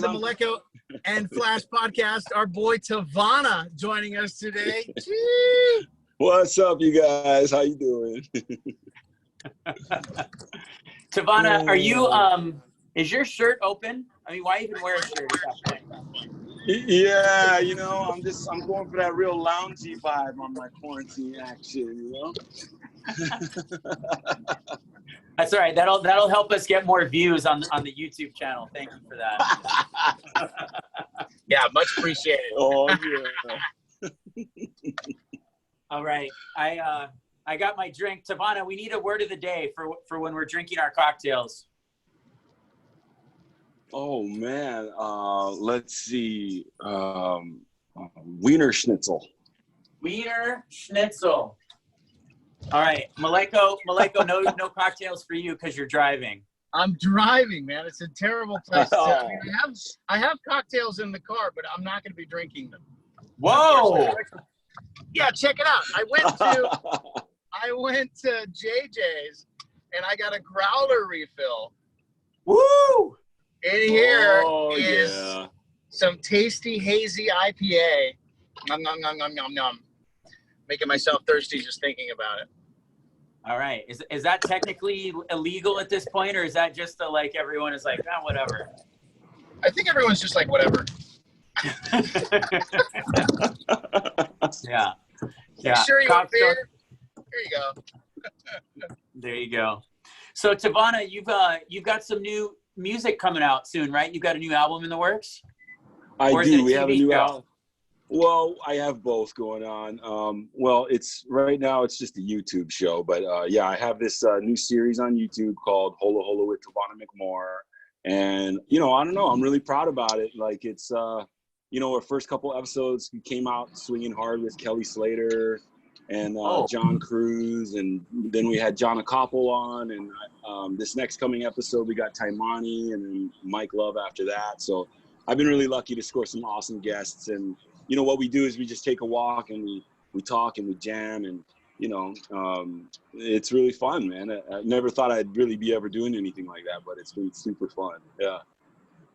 The Maleko and Flash podcast, our boy Tavana joining us today. Gee. What's up, you guys? How you doing? Tavana, are you, is your shirt open? I mean, why even wear a shirt at that point? Yeah, you know, I'm going for that real loungy vibe on my quarantine action, you know? That's all right. That'll help us get more views on the YouTube channel. Thank you for that. Yeah, much appreciated. Oh, yeah. All right. I got my drink. Tavana, we need a word of the day for when we're drinking our cocktails. Oh, man. Let's see. Wiener Schnitzel. Wiener Schnitzel. All right. Maleko, no cocktails for you because you're driving. I'm driving, man. It's a terrible place. I mean, I have cocktails in the car, but I'm not going to be drinking them. Whoa. Yeah, check it out. I went to JJ's and I got a growler refill. Woo! In here is yeah. some tasty hazy IPA. Nom nom nom nom nom nom. Making myself thirsty just thinking about it. All right. Is that technically illegal at this point, or is that just like everyone is like, whatever? I think everyone's just like, whatever. Yeah. You sure you want beer? There you go. There you go. So Tavana, you've got some new music coming out soon, right? You've got a new album in the works? I do. We have a new show? album. Well, I have both going on. Well, right now it's just a YouTube show, but yeah, I have this new series on YouTube called Holo Holo with Tavana McMore. And, you know, I don't know, I'm really proud about it. Like it's, you know, our first couple episodes came out swinging hard with Kelly Slater and John Cruz. And then we had John Acopple on. And this next coming episode, we got Taimani and then Mike Love after that. So I've been really lucky to score some awesome guests. And, you know, what we do is we just take a walk and we talk and we jam and, you know, it's really fun, man. I never thought I'd really be ever doing anything like that, but it's been super fun. Yeah.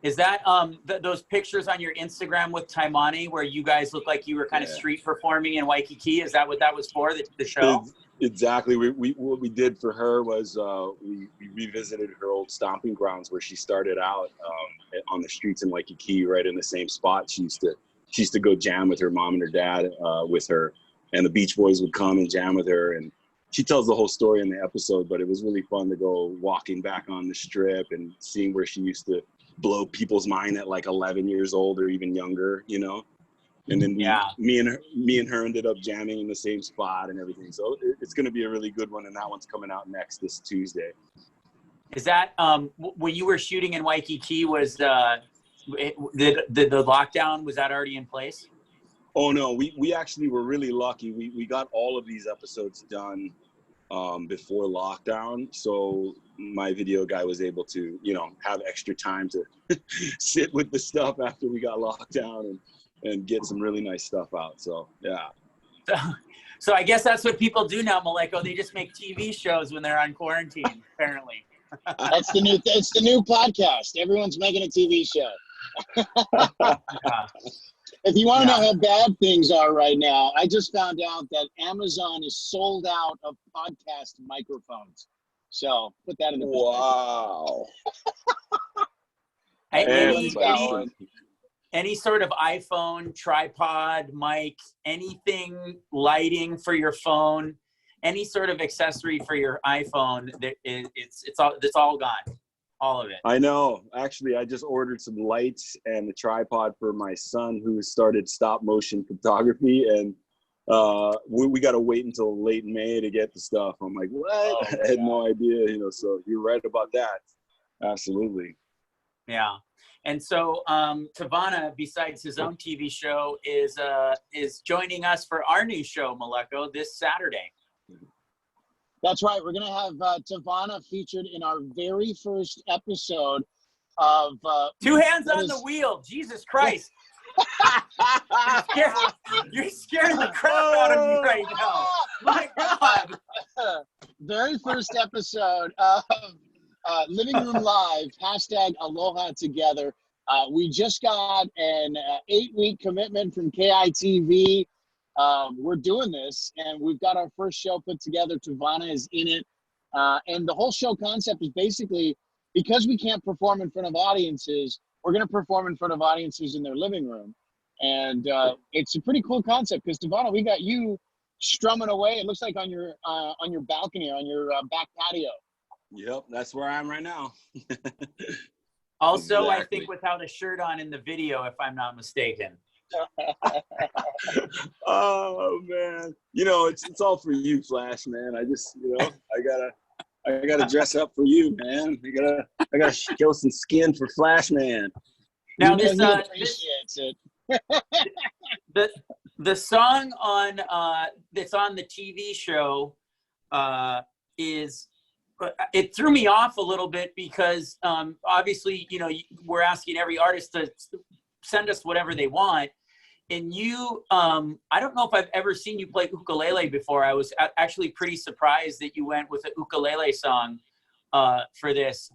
Is that those pictures on your Instagram with Taimani where you guys look like you were kind of street performing in Waikiki? Is that what that was for, the show? Exactly. What we did for her was we revisited her old stomping grounds where she started out on the streets in Waikiki, right in the same spot. She used to go jam with her mom and her dad with her, and the Beach Boys would come and jam with her. And she tells the whole story in the episode, but it was really fun to go walking back on the strip and seeing where she used to blow people's mind at like 11 years old or even younger, you know? And then me and her ended up jamming in the same spot and everything. So it's going to be a really good one. And that one's coming out this Tuesday. Is that, when you were shooting in Waikiki, was the lockdown, was that already in place? Oh no, we actually were really lucky. We got all of these episodes done before lockdown. So my video guy was able to, you know, have extra time to sit with the stuff after we got locked down and get some really nice stuff out. So yeah. So I guess that's what people do now, Maleko. They just make TV shows when they're on quarantine, apparently. It's the new podcast. Everyone's making a TV show. Yeah. If you want to know how bad things are right now, I just found out that Amazon is sold out of podcast microphones. So put that in the Wow. Any sort of iPhone, tripod, mic, anything, lighting for your phone, any sort of accessory for your iPhone, it's all gone. All of it. I know. Actually, I just ordered some lights and a tripod for my son who started stop motion photography, and we got to wait until late May to get the stuff. I'm like, what? Oh, I had no idea, you know, so you're right about that. Absolutely. Yeah. And so Tavana, besides his own TV show, is joining us for our new show, Maleko, this Saturday. That's right. We're going to have Tavana featured in our very first episode of... Two hands on the wheel. Jesus Christ. You're scaring the crap out of me right now. My God. Very first episode of Living Room Live, #Aloha Together. We just got an 8-week commitment from KITV. We're doing this, and we've got our first show put together. Tavana is in it. And the whole show concept is basically, because we can't perform in front of audiences, we're going to perform in front of audiences in their living room. And it's a pretty cool concept because, Tavana, we got you strumming away. It looks like on your balcony, on your back patio. Yep, that's where I am right now. Also, Exactly. I think without a shirt on in the video, if I'm not mistaken. Oh man, it's all for you, Flash, man. I just, I gotta dress up for you, man. I gotta show some skin for Flash, man. Now He this appreciates it. the song on that's on the TV show is, it threw me off a little bit because obviously we're asking every artist to send us whatever they want, and you I don't know if I've ever seen you play ukulele before. I was actually pretty surprised that you went with a ukulele song for this.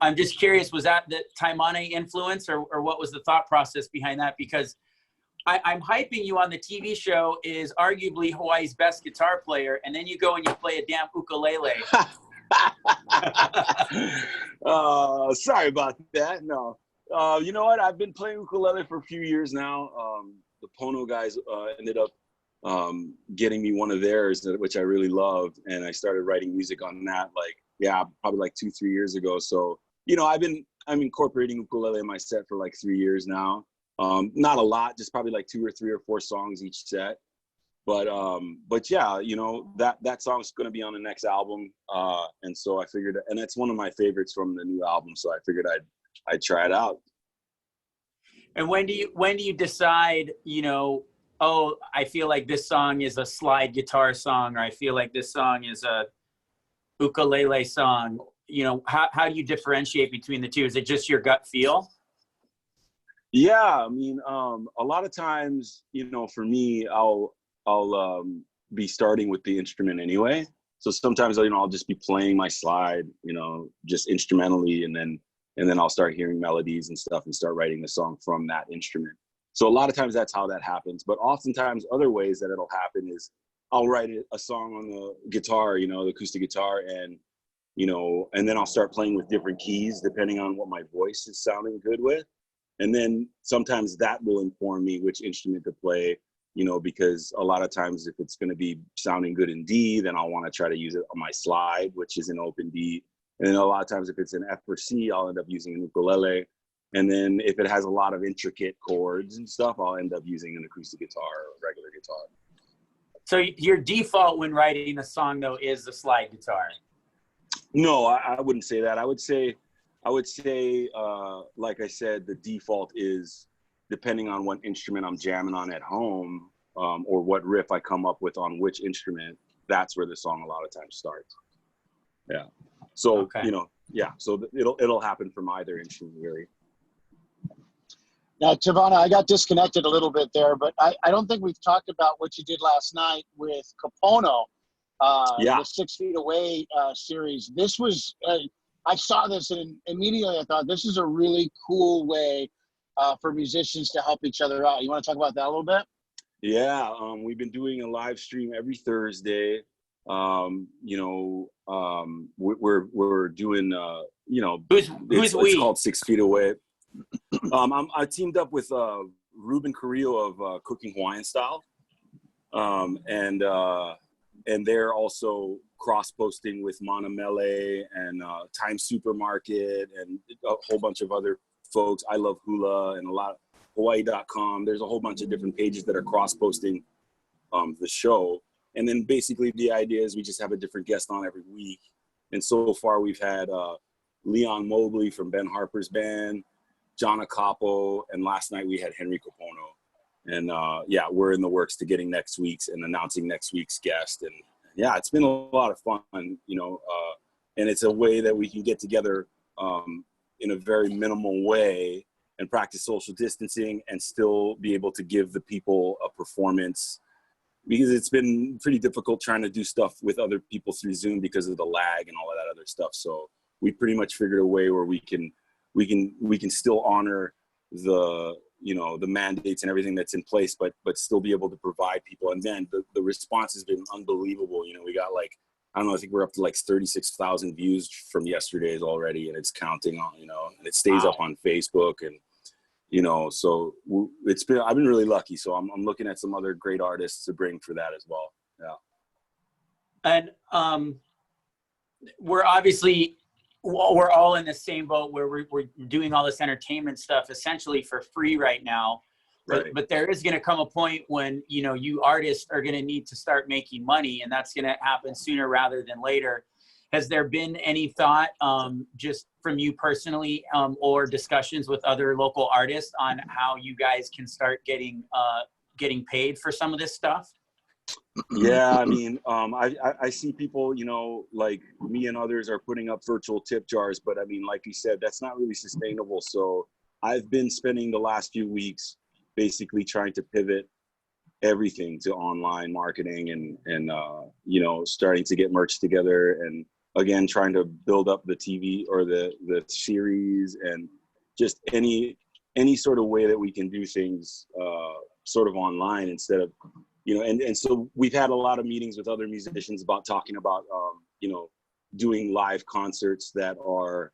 I'm just curious, was that the Tavana influence, or what was the thought process behind that? Because I'm hyping you on the TV show is arguably Hawaii's best guitar player, and then you go and you play a damn ukulele. Sorry about that. No. You know what? I've been playing ukulele for a few years now. The Pono guys ended up getting me one of theirs, which I really loved, and I started writing music on that probably like 2-3 years ago. So I'm incorporating ukulele in my set for like 3 years now. Not a lot, just probably like 2 or 3 or 4 songs each set. But yeah, that song's going to be on the next album. And so I figured, and it's one of my favorites from the new album. So I figured I'd try it out. And when do you decide, oh, I feel like this song is a slide guitar song, or I feel like this song is a ukulele song? How do you differentiate between the two? Is it just your gut feel? Yeah, I mean, a lot of times, for me, I'll be starting with the instrument anyway. So sometimes, I'll just be playing my slide, just instrumentally, and then I'll start hearing melodies and stuff and start writing the song from that instrument. So a lot of times that's how that happens. But oftentimes other ways that it'll happen is I'll write a song on the guitar, the acoustic guitar, and then I'll start playing with different keys depending on what my voice is sounding good with. And then sometimes that will inform me which instrument to play, because a lot of times if it's going to be sounding good in D, then I'll want to try to use it on my slide, which is an open D. And then a lot of times if it's an F or C, I'll end up using an ukulele. And then if it has a lot of intricate chords and stuff, I'll end up using an acoustic guitar or a regular guitar. So your default when writing a song, though, is the slide guitar? No, I wouldn't say that. I would say, like I said, the default is depending on what instrument I'm jamming on at home, or what riff I come up with on which instrument, that's where the song a lot of times starts. Yeah. So, okay. So it'll happen from either instrument, really. Now, Tavana, I got disconnected a little bit there, but I don't think we've talked about what you did last night with Kapono, the 6 Feet Away series. This was, I saw this and immediately I thought this is a really cool way for musicians to help each other out. You want to talk about that a little bit? Yeah, we've been doing a live stream every Thursday. We're doing, it's called 6 Feet Away. I teamed up with Ruben Carrillo of Cooking Hawaiian Style, and they're also cross-posting with Mana Mele and Time Supermarket and a whole bunch of other folks. I Love Hula and a lot of Hawaii.com. There's a whole bunch of different pages that are cross-posting the show. And then basically the idea is we just have a different guest on every week. And so far we've had Leon Mobley from Ben Harper's band, John Acapo, and last night we had Henry Capono. And we're in the works to getting next week's and announcing next week's guest. And yeah, it's been a lot of fun, and it's a way that we can get together in a very minimal way and practice social distancing and still be able to give the people a performance, because it's been pretty difficult trying to do stuff with other people through Zoom because of the lag and all of that other stuff. So we pretty much figured a way where we can we can still honor the, you know, the mandates and everything that's in place, but still be able to provide people. And then the response has been unbelievable. You know, we got like, I don't know, I think we're up to like 36,000 views from yesterday's already, and it's counting on, you know, and it stays up on Facebook. And, you know, so I've been really lucky. So I'm looking at some other great artists to bring for that as well. Yeah. And we're obviously, we're all in the same boat where we're doing all this entertainment stuff essentially for free right now. Right. But there is going to come a point when, you know, you artists are going to need to start making money, and that's going to happen sooner rather than later. Has there been any thought, just from you personally, or discussions with other local artists on how you guys can start getting paid for some of this stuff? Yeah, I mean, I see people, you know, like me and others are putting up virtual tip jars, but I mean, like you said, that's not really sustainable. So I've been spending the last few weeks basically trying to pivot everything to online marketing and you know, starting to get merch together, and again, trying to build up the TV or the series, and just any sort of way that we can do things sort of online instead of, you know, and so we've had a lot of meetings with other musicians about talking about, you know, doing live concerts that are,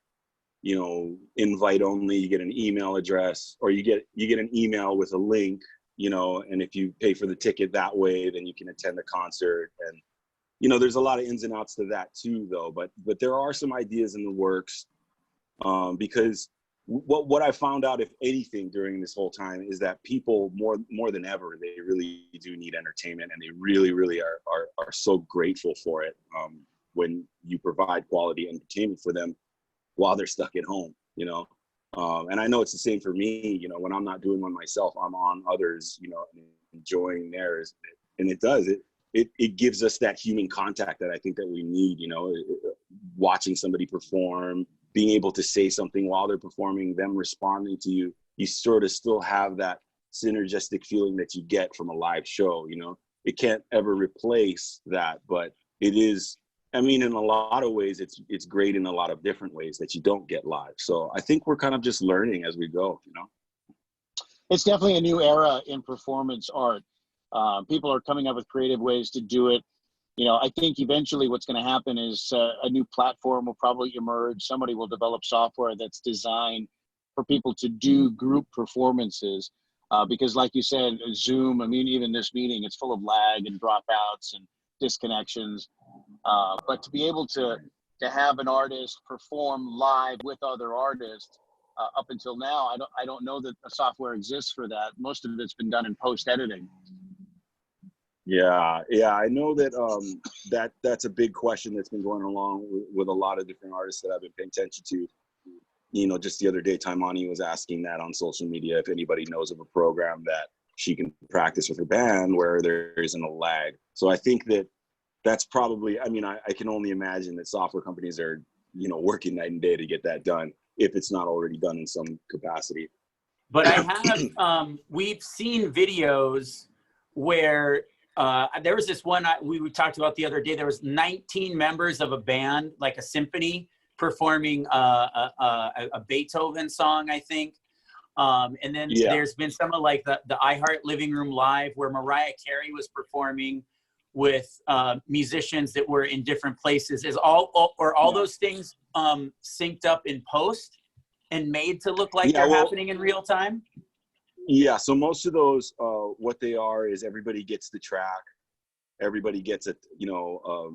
you know, invite only. You get an email address, or you get an email with a link, you know, and if you pay for the ticket that way, then you can attend the concert. And, you know, there's a lot of ins and outs to that too, though. But there are some ideas in the works, because what I found out, if anything, during this whole time is that people more than ever, they really do need entertainment, and they really are so grateful for it when you provide quality entertainment for them while they're stuck at home, you know. And I know it's the same for me, you know, when I'm not doing one myself, I'm on others, you know, enjoying theirs. And it gives us that human contact that I think that we need, you know, watching somebody perform, being able to say something while they're performing, them responding to you. You sort of still have that synergistic feeling that you get from a live show, you know. It can't ever replace that, but it is, I mean, in a lot of ways, it's great in a lot of different ways that you don't get live. So I think we're kind of just learning as we go, you know? It's definitely a new era in performance art. People are coming up with creative ways to do it. You know, I think eventually what's going to happen is a new platform will probably emerge. Somebody will develop software that's designed for people to do group performances. Because like you said, Zoom, I mean, even this meeting, it's full of lag and dropouts and disconnections. But to be able to have an artist perform live with other artists, up until now, I don't know that the software exists for that. Most of it's been done in post editing. Yeah, I know that that's a big question that's been going along with a lot of different artists that I've been paying attention to. You know, just the other day, Taimani was asking that on social media if anybody knows of a program that she can practice with her band where there isn't a lag. So I think that's probably, I mean, I can only imagine that software companies are, you know, working night and day to get that done, if it's not already done in some capacity. But I have, we've seen videos where there was this one we talked about the other day. There was 19 members of a band, like a symphony, performing a Beethoven song, I think. And then there's been some of like the iHeart Living Room Live where Mariah Carey was performing with musicians that were in different places. Are all those things synced up in post and made to look like they're happening in real time? Yeah, so most of those, what they are is everybody gets the track, everybody gets it, you know,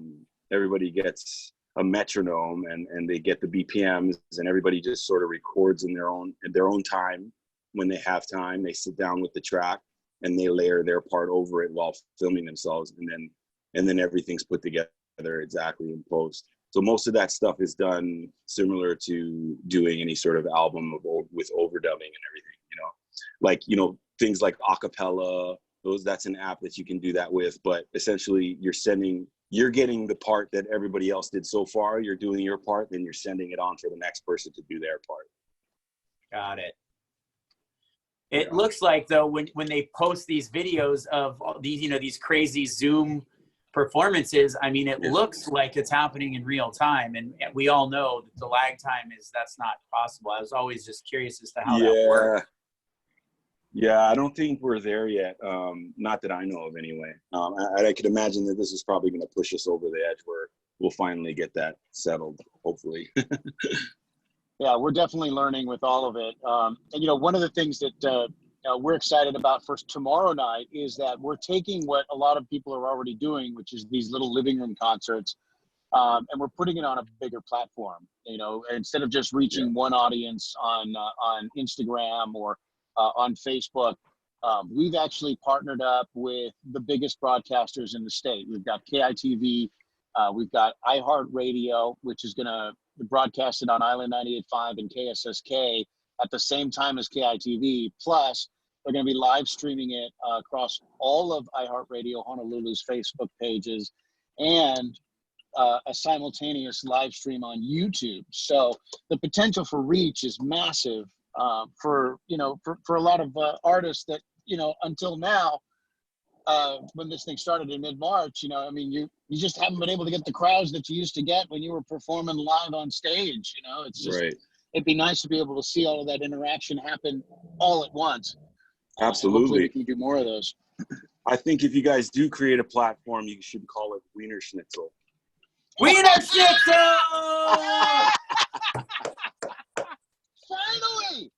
everybody gets a metronome, and they get the BPMs, and everybody just sort of records in their own time. When they have time, they sit down with the track and they layer their part over it while filming themselves, and then everything's put together exactly in post. So most of that stuff is done similar to doing any sort of album with overdubbing and everything, you know, like, you know, things like acapella, that's an app that you can do that with. But essentially you're getting the part that everybody else did so far, you're doing your part, then you're sending it on for the next person to do their part. Got it. It looks like, though, when they post these videos of all these, you know, these crazy Zoom performances, I mean, it looks like it's happening in real time, and we all know that the lag time that's not possible. I was always just curious as to how that works. Yeah, I don't think we're there yet. Not that I know of, anyway. I could imagine that this is probably going to push us over the edge where we'll finally get that settled, hopefully. Yeah, we're definitely learning with all of it. And, you know, one of the things that we're excited about for tomorrow night is that we're taking what a lot of people are already doing, which is these little living room concerts, and we're putting it on a bigger platform. You know, instead of just reaching one audience on Instagram or on Facebook, we've actually partnered up with the biggest broadcasters in the state. We've got KITV, we've got iHeartRadio, which is going to broadcast it on Island 98.5 and KSSK at the same time as KITV. Plus, they're going to be live streaming it across all of iHeartRadio Honolulu's Facebook pages and a simultaneous live stream on YouTube. So the potential for reach is massive for a lot of artists that, you know, until now, when this thing started in mid-March, you know, I mean, you just haven't been able to get the crowds that you used to get when you were performing live on stage. You know, it's just, it'd be nice to be able to see all of that interaction happen all at once. Absolutely. Hopefully we can do more of those. I think if you guys do create a platform, you should call it Wiener Schnitzel. Wiener Schnitzel! Finally!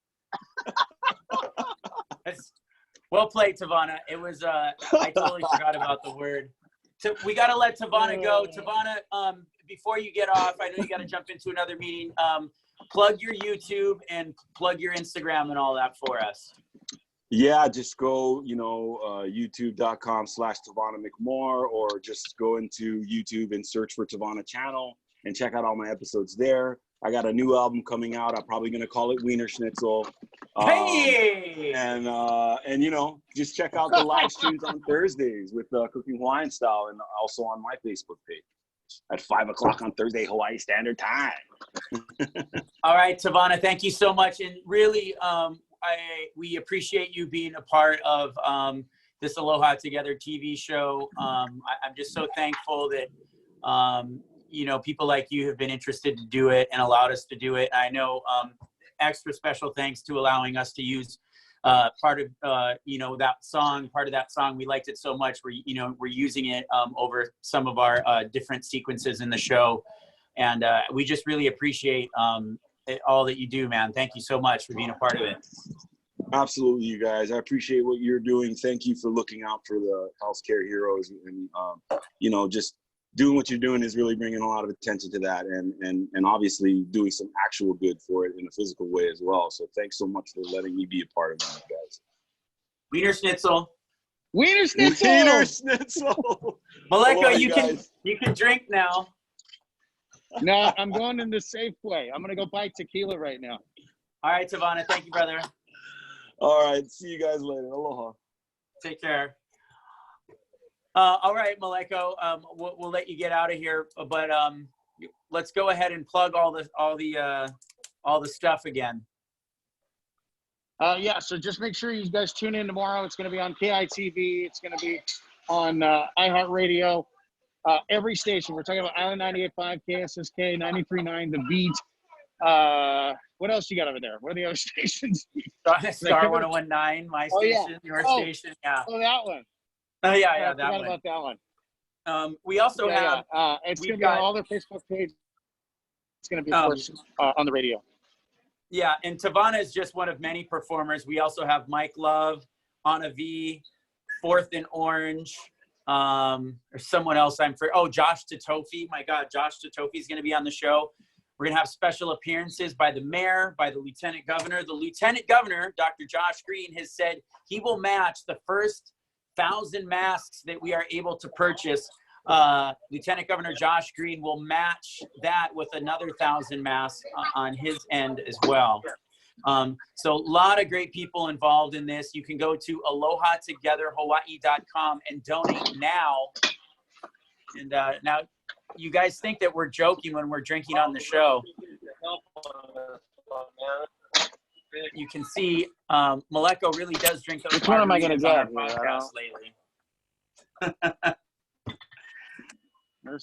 Well played, Tavana. It was, I totally forgot about the word. So we got to let Tavana go. Tavana, before you get off, I know you got to jump into another meeting. Plug your YouTube and plug your Instagram and all that for us. Yeah, just go, youtube.com/Tavana McMoore, or just go into YouTube and search for Tavana channel and check out all my episodes there. I got a new album coming out. I'm probably going to call it Wiener Schnitzel. Hey! And just check out the live streams on Thursdays with Cooking Hawaiian Style, and also on my Facebook page at 5 o'clock on Thursday, Hawaii Standard Time. All right, Tavana, thank you so much. And really, we appreciate you being a part of this Aloha Together TV show. I'm just so thankful that, people like you have been interested to do it and allowed us to do it. I know extra special thanks to allowing us to use part of that song. Part of that song, we liked it so much. We're using it over some of our different sequences in the show, and we just really appreciate all that you do, man. Thank you so much for being a part of it. Absolutely, you guys. I appreciate what you're doing. Thank you for looking out for the healthcare heroes, and just doing what you're doing is really bringing a lot of attention to that, and obviously doing some actual good for it in a physical way as well. So thanks so much for letting me be a part of that, guys. Wiener Schnitzel. Wiener Schnitzel. Wiener Schnitzel. Maleka, you can drink now. No, I'm going in the safe way. I'm going to go buy tequila right now. All right, Tavana. Thank you, brother. All right. See you guys later. Aloha. Take care. All right, Maleko. We'll let you get out of here, but let's go ahead and plug all the stuff again. So just make sure you guys tune in tomorrow. It's going to be on KITV. It's going to be on iHeartRadio. Every station. We're talking about Island 98.5, KSSK, 93.9, The Beat. What else you got over there? What are the other stations? Star 101.9, my station, your station. Yeah. Oh, that one. Oh, yeah, I forgot about that one. We also have... it's going to be on all their Facebook pages. It's going to be, of course, on the radio. Yeah, and Tavana is just one of many performers. We also have Mike Love, Anna V, Fourth and Orange, or someone else Josh Tatofi. My God, Josh Tatofi is going to be on the show. We're going to have special appearances by the mayor, by the lieutenant governor. The lieutenant governor, Dr. Josh Green, has said he will match the first 1,000 masks that we are able to purchase. Lieutenant Governor Josh Green will match that with another 1,000 masks on his end as well. So a lot of great people involved in this. You can go to alohatogetherhawaii.com and donate now. And now you guys think that we're joking when we're drinking on the show. You can see Maleko really does drink those Which one am I going to get? Podcast lately.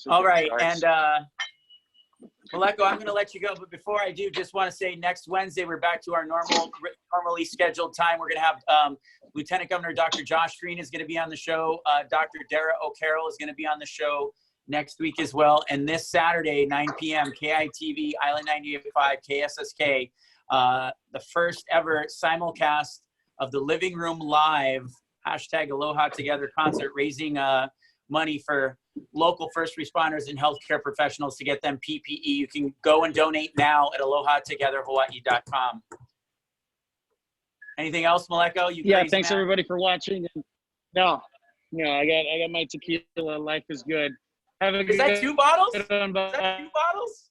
All right, and Maleko, I'm going to let you go, but before I do, just want to say next Wednesday we're back to our normally scheduled time. We're going to have Lieutenant Governor Dr. Josh Green is going to be on the show. Dr. Dara O'Carroll is going to be on the show next week as well. And this Saturday, 9 p.m., KITV, Island 98.5, KSSK, the first ever simulcast of the Living Room Live #Aloha Together concert, raising money for local first responders and healthcare professionals to get them PPE. You can go and donate now at alohattogetherhawaii.com. Anything else, Maleko? Yeah, thanks everybody for watching. No, I got my tequila. Life is good. Have a Is that 2 bottles? Is that 2 bottles?